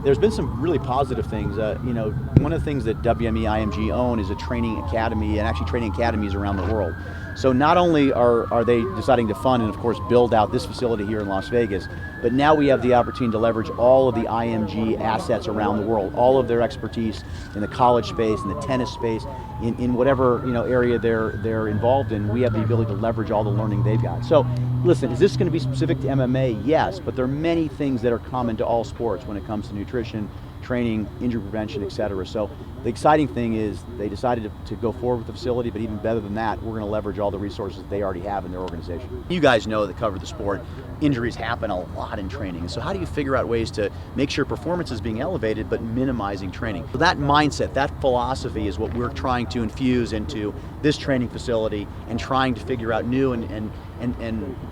there's been some really positive things. One of the things that WME IMG own is a training academy, and actually training academies around the world. So not only are they deciding to fund and of course build out this facility here in Las Vegas, but now we have the opportunity to leverage all of the IMG assets around the world, all of their expertise in the college space, in the tennis space, in whatever area they're involved in. We have the ability to leverage all the learning they've got. So listen, is this going to be specific to MMA? Yes, but there are many things that are common to all sports when it comes to nutrition, training, injury prevention, et cetera. So the exciting thing is they decided to go forward with the facility, but even better than that, we're going to leverage all the resources that they already have in their organization. You guys know that cover the sport, injuries happen a lot in training. So how do you figure out ways to make sure performance is being elevated but minimizing training? So that mindset, that philosophy is what we're trying to infuse into this training facility and trying to figure out new and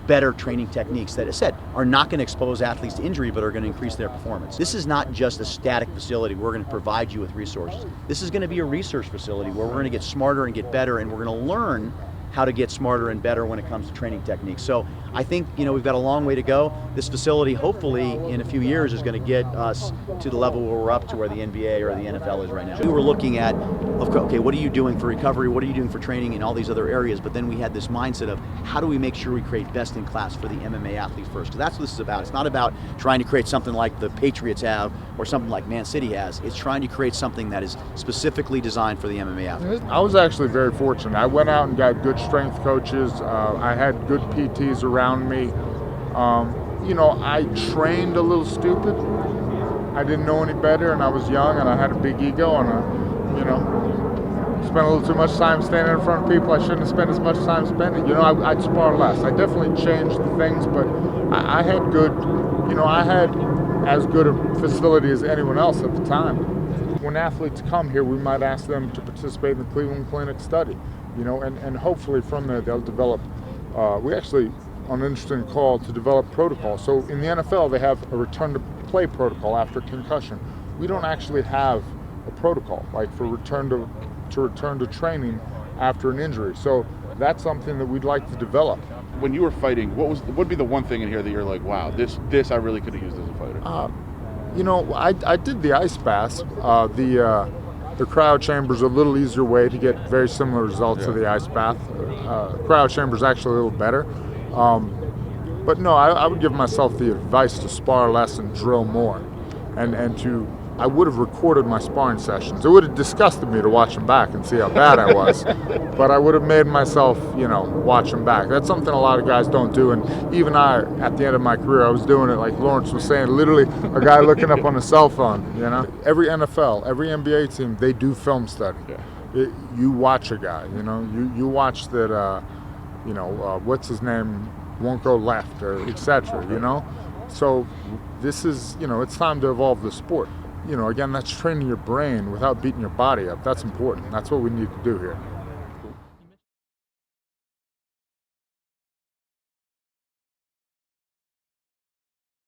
better training techniques that, as I said, are not going to expose athletes to injury but are going to increase their performance. This is not just a static facility. We're going to provide you with resources. This is going to be a research facility where we're going to get smarter and get better, and we're going to learn how to get smarter and better when it comes to training techniques. So I think we've got a long way to go. This facility, hopefully in a few years, is going to get us to the level where we're up to where the NBA or the NFL is right now. We were looking at, okay, what are you doing for recovery? What are you doing for training in all these other areas? But then we had this mindset of how do we make sure we create best in class for the MMA athletes first? Because that's what this is about. It's not about trying to create something like the Patriots have or something like Man City has. It's trying to create something that is specifically designed for the MMA athletes. I was actually very fortunate. I went out and got good strength coaches. I had good PTs around me. I trained a little stupid. I didn't know any better, and I was young, and I had a big ego, and spent a little too much time standing in front of people I shouldn't have spent as much time spending. I'd spar less. I definitely changed the things, but I had good, I had as good a facility as anyone else at the time. When athletes come here, we might ask them to participate in the Cleveland Clinic study, and hopefully from there they'll develop. We actually on an interesting call to develop protocol. So in the NFL, they have a return to play protocol after concussion. We don't actually have a protocol like for return to training after an injury. So that's something that we'd like to develop. When you were fighting, what would be the one thing in here that you're like, wow, this I really could have used as a fighter? I did the ice baths. The cryo chamber is a little easier way to get very similar results to the ice bath. Cryo chamber is actually a little better. But no, I would give myself the advice to spar less and drill more. I would have recorded my sparring sessions. It would have disgusted me to watch them back and see how bad I was. But I would have made myself, watch them back. That's something a lot of guys don't do. And even I, at the end of my career, I was doing it like Lawrence was saying, literally a guy looking up on a cell phone, Every NFL, every NBA team, they do film study. Yeah. You watch a guy, you watch that, what's his name won't go left or etc. So this is, it's time to evolve the sport. Again, that's training your brain without beating your body up. That's important. That's what we need to do here.